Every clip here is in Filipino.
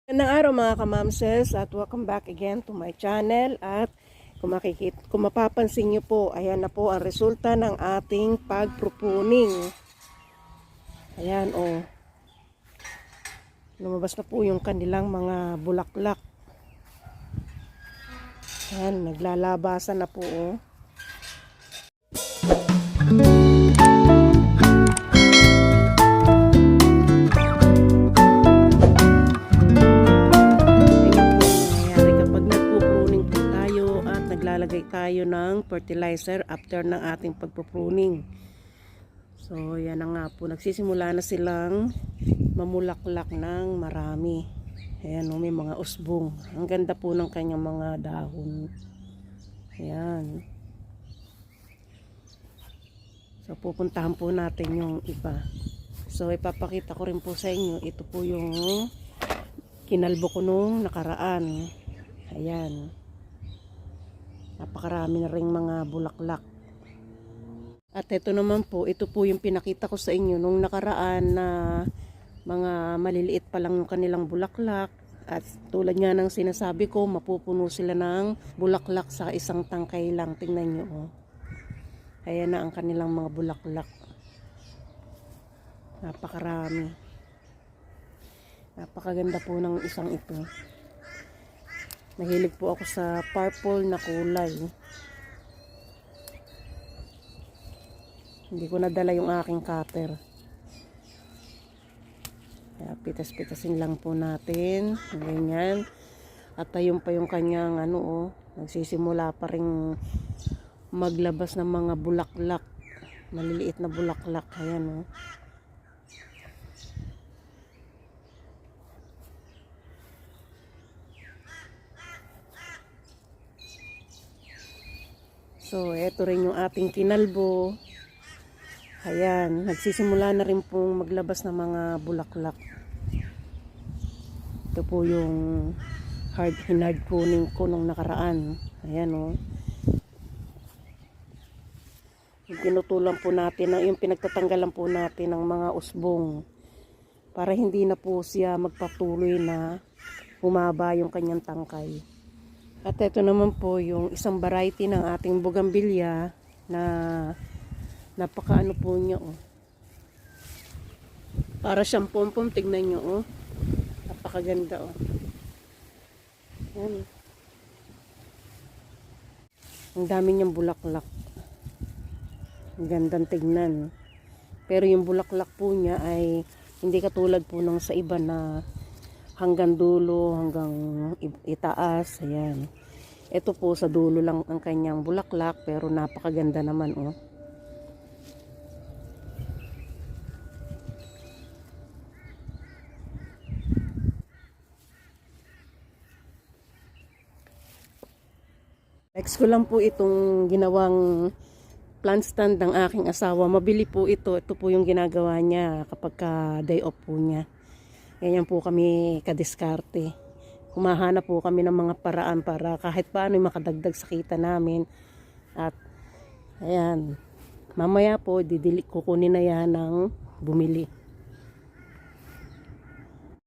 Magandang araw mga kamamses at welcome back again to my channel. At kung mapapansin nyo po, ayan na po ang resulta ng ating pagpruning. Ayan o, lumabas na po yung kanilang mga bulaklak. Ayan, naglalabasan na po o. Naglalagay tayo ng fertilizer after ng ating pagpupruning. So yan na nga po, nagsisimula na silang mamulaklak ng marami. Ayan o, may mga usbong. Ang ganda po ng kanyang mga dahon. Ayan. So pupuntahan po natin yung iba. So ipapakita ko rin po sa inyo, ito po yung kinalbo ko nung nakaraan. Ayan. Napakarami na ring mga bulaklak. At ito naman po, ito po yung pinakita ko sa inyo nung nakaraan na mga maliliit pa lang yung kanilang bulaklak. At tulad nga ng sinasabi ko, mapupuno sila ng bulaklak sa isang tangkay lang. Tingnan nyo oh. Ayan na ang kanilang mga bulaklak. Napakarami. Napakaganda po ng isang ito. Mahilig po ako sa purple na kulay. Hindi ko nadala yung aking cutter. Kaya pitas-pitasin lang po natin. Ganyan. At ayun pa yung kanyang ano oh. Nagsisimula pa rin maglabas ng mga bulaklak. Maliliit na bulaklak. Ayan oh. So, eto rin yung ating kinalbo. Ayan, nagsisimula na rin pong maglabas ng mga bulaklak. Ito po yung hinard pruning ko nung nakaraan. Ayan o. Yung pinutulan po natin, yung pinagtatanggalan po natin ng mga usbong. Para hindi na po siya magpatuloy na humaba yung kanyang tangkay. At ito naman po yung isang variety ng ating bougainvillea na napakaano po niya oh. Para siyang pompom, tignan nyo oh. Napakaganda oh. Yan. Ang dami niyang bulaklak. Ang gandang tignan. Pero yung bulaklak po niya ay hindi katulad po ng sa iba na hanggang dulo, hanggang itaas. Ayan. Ito po sa dulo lang ang kanyang bulaklak, pero napakaganda naman oh. Next ko lang po itong ginawang plant stand ng aking asawa. Mabili po ito. Ito po yung ginagawa niya kapag day off po niya. Ganyan po kami kadiskarte. Humahanap po kami ng mga paraan para kahit paano makadagdag sa kita namin. At ayan, mamaya po kukunin na yan ng bumili.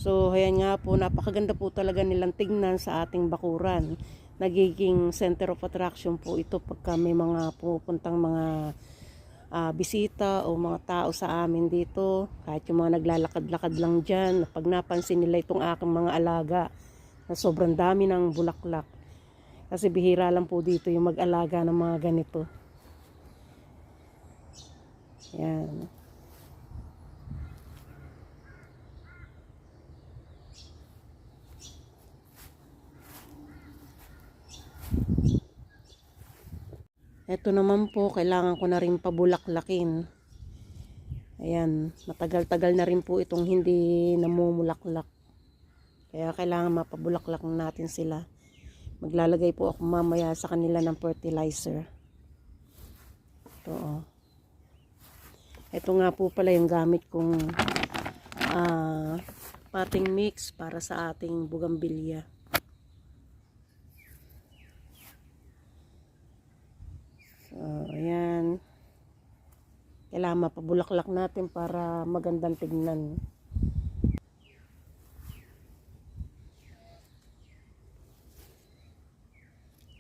So ayan nga po, napakaganda po talaga nilang tignan sa ating bakuran. Nagiging center of attraction po ito pagka may mga pupuntang mga bisita o mga tao sa amin dito, kahit yung mga naglalakad-lakad lang dyan, pag napansin nila itong aking mga alaga na sobrang dami ng bulaklak, kasi bihira lang po dito yung mag-alaga ng mga ganito. Yan. Ito naman po, kailangan ko na rin pabulaklakin. Ayan, matagal-tagal na rin po itong hindi namumulaklak. Kaya kailangan mapabulaklak natin sila. Maglalagay po ako mamaya sa kanila ng fertilizer. Ito oh. Ito nga po pala yung gamit kong potting mix para sa ating bougainvillea. So, ayan. Kailangan mapabulaklak natin para magandang tignan.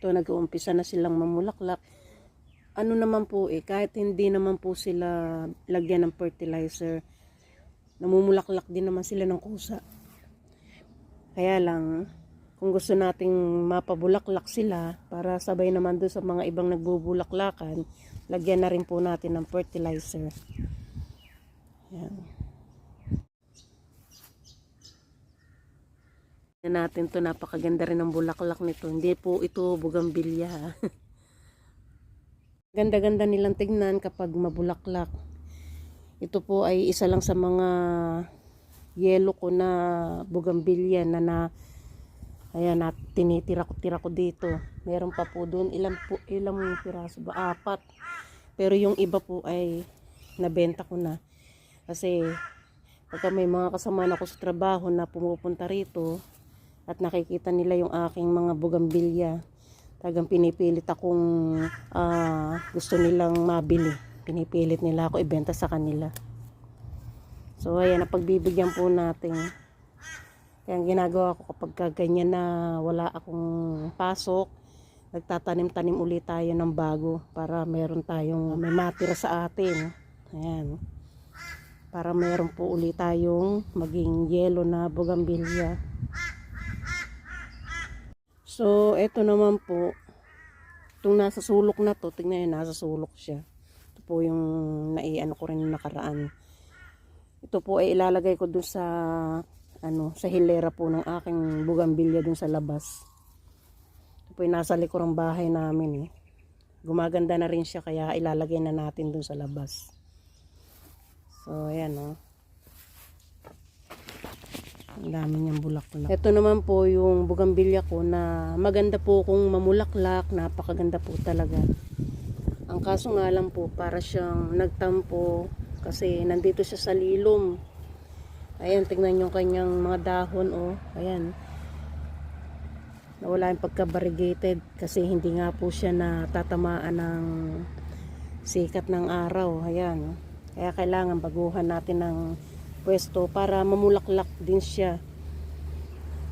ito nag-uumpisa na silang mamulaklak. Ano naman po kahit hindi naman po sila lagyan ng fertilizer, namumulaklak din naman sila ng kusa. Kaya lang, kung gusto nating mapabulaklak sila para sabay naman doon sa mga ibang nagbubulaklakan, lagyan na rin po natin ng fertilizer. Yan. Yan natin to, napakaganda rin ng bulaklak nito. Hindi po ito bugambilya. Ganda-ganda nilang tignan kapag mabulaklak. Ito po ay isa lang sa mga yellow ko na bugambilya na ayan, tinitira ko dito. Meron pa po doon, ilang piraso ba? 4. Pero yung iba po ay nabenta ko na. Kasi pagka may mga kasama na ko sa trabaho na pumupunta rito at nakikita nila yung aking mga bugambilya, talagang pinipilit akong gusto nilang mabili. Pinipilit nila ako ibenta sa kanila. So ayan, napagbibigyan po natin. Kaya ang ginagawa ko kapag ganyan na wala akong pasok, nagtatanim-tanim ulit tayo ng bago para meron tayong may matira sa atin. Ayan. Para meron po ulit tayong maging yellow na bugambilya. So eto naman po, itong nasa sulok na to, tingnan nyo, nasa sulok siya. Ito po yung naiano ko rin nakaraan. Ito po ay ilalagay ko dun sa sa hilera po ng aking bugambilya dun sa labas. Ito po yung nasa likurang bahay namin Gumaganda na rin siya, kaya ilalagay na natin dun sa labas. So ayan ang dami niyang bulaklak. Ito naman po yung bugambilya ko na maganda po kung mamulaklak, napakaganda po talaga. Ang kaso nga lang po, para siyang nagtampo kasi nandito siya sa lilom. Ayan, tingnan yung kanyang mga dahon ayan. Nawala yung pagka-variegated kasi hindi nga po siya natatamaan ng sikat ng araw. Ayan. Kaya kailangan baguhan natin ng pwesto para mamulaklak din siya.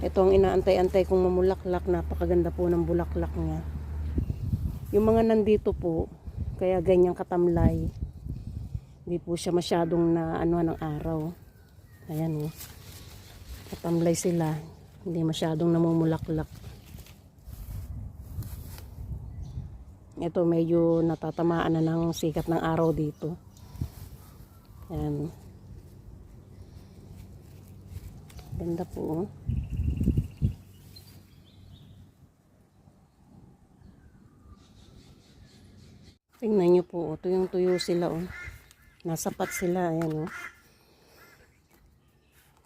Ito ang inaantay-antay kong mamulaklak. Napakaganda po ng bulaklak niya. Yung mga nandito po, kaya ganyang katamlay. Hindi po siya masyadong na ng araw. Ayan katamlay sila. Hindi masyadong namumulaklak. Ito medyo natatamaan na ng sikat ng araw dito. Ayan. Ganda po. Tingnan nyo po. Tuyong-tuyo sila nasapat sila. Ayan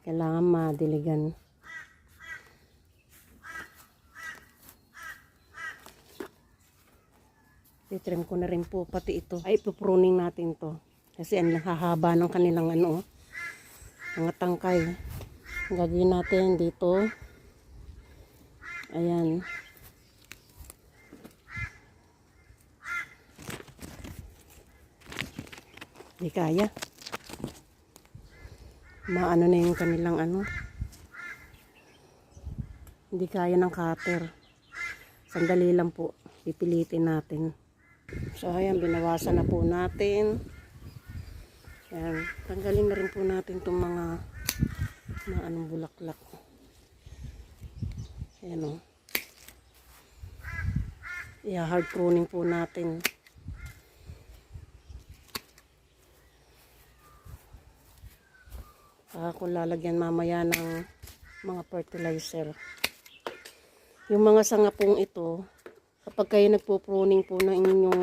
Kailangan madiligan. I-trim ko na rin po pati ito. Ay, ipupruning natin to. Kasi ang hahaba ng kanilang mga tangkay. Gagawin natin dito. Ayan. Hindi kaya. Maano na yung kanilang Hindi kaya ng cutter. Sandali lang po. Pipilitin natin. So ayan, binawasan na po natin. Ayan. Tanggalin na rin po natin itong mga bulaklak. Ayan hard pruning po natin. Kung lalagyan mamaya ng mga fertilizer. Yung mga sanga pong ito, kapag kayo nagpo-pruning po ng inyong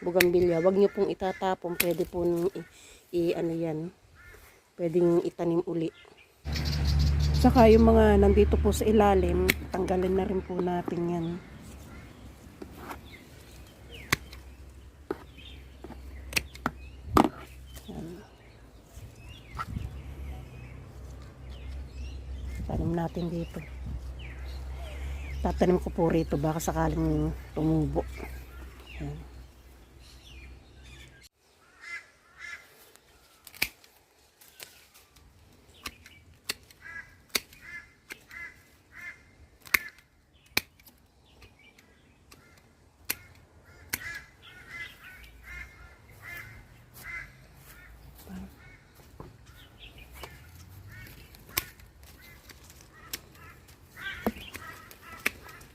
bugambilya, wag nyo pong itatapon, pwede pong yan. Pwedeng itanim uli. Saka yung mga nandito po sa ilalim, tanggalin na rin po natin yan. Tanim natin dito. Tatanim ko po rito baka sakaling tumubo. Ayan.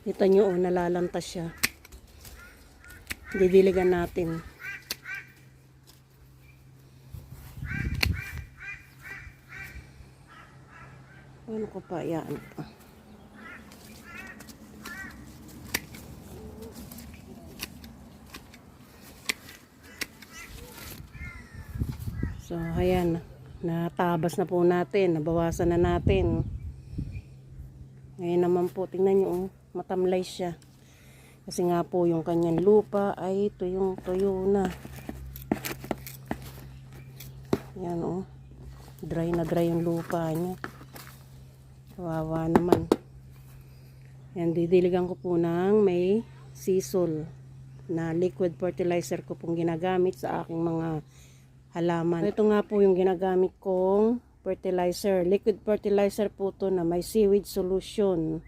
Kita nyo, oh, nalalantas siya. Didiligan natin. Ano ko pa? Yan. So, ayan. Natabas na po natin. Nabawasan na natin. Ngayon naman po, tingnan nyo, oh, matamlay siya. Kasi nga po, yung kanyang lupa ay tuyong-tuyo na. Yan, oh. Dry na dry yung lupa niya. Kawawa naman. Yan, didiligan ko po ng may sisal na liquid fertilizer ko pong ginagamit sa aking mga halaman. Ito nga po yung ginagamit kong fertilizer. Liquid fertilizer po to na may seaweed solution.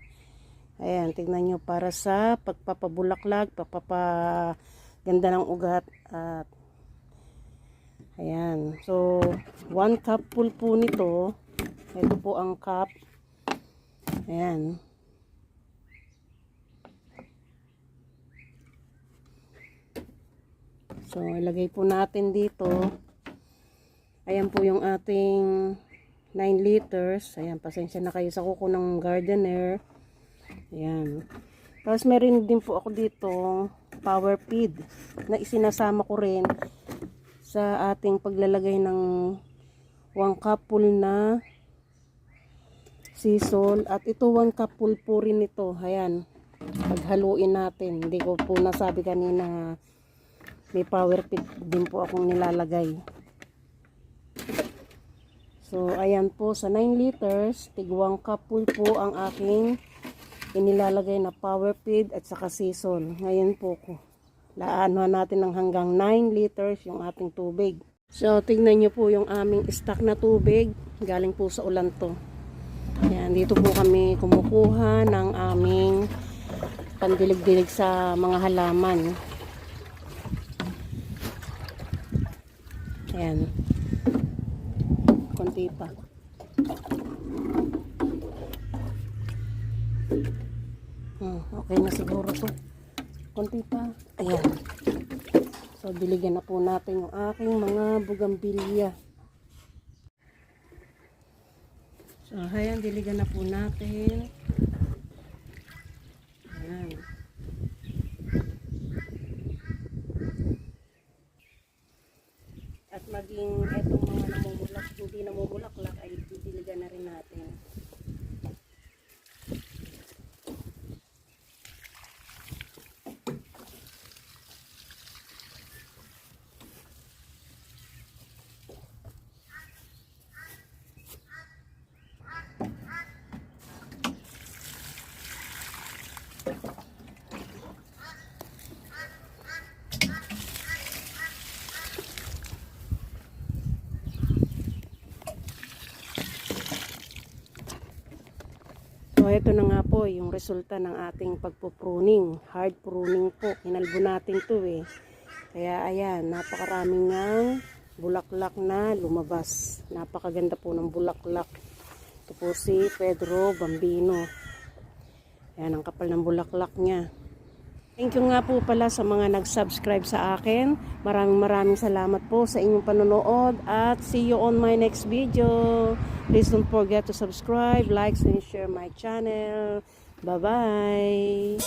Ayan, tignan nyo, para sa pagpapabulaklak, pagpapaganda ng ugat. At ayan, so 1 cup full po nito. Ito po ang cup. Ayan. So ilagay po natin dito. Ayan po yung ating 9 liters. Ayan, pasensya na kayo sa kuko ng gardener. Ayan. Tapos meron din po ako dito power feed na isinasama ko rin sa ating paglalagay ng 1 cup full na sisal. At ito 1 cup full po rin ito. Ayan. Paghaluin natin. Hindi ko po nasabi kanina may power feed din po akong nilalagay. So, ayan po, sa 9 liters, tig 1 cup full po ang aking inilalagay na power feed at saka sisal. Ngayon po, laano natin ng hanggang 9 liters yung ating tubig. So, tignan nyo po yung aming stock na tubig. Galing po sa ulan to. Ayan, dito po kami kumukuha ng aming pandilig-dilig sa mga halaman. Ayan. Konti pa. Okay na siguro to. Konti pa. Ayan. So, diligan na po natin yung aking mga bugambilya. So, ayan, diligan na po natin. Ayan. At maging etong mga namumulak, hindi namumulaklak, ay didiligan na rin natin. So, ito na nga po yung resulta ng ating pagpo-pruning. Hard pruning po. Hinalbo natin to eh. Kaya ayan, napakaraming ng bulaklak na lumabas. Napakaganda po ng bulaklak. Ito po si Pedro Bambino. Ayan, ang kapal ng bulaklak niya. Thank you nga po pala sa mga nag-subscribe sa akin. Maraming salamat po sa inyong panonood at see you on my next video. Please don't forget to subscribe, like, and share my channel. Bye-bye!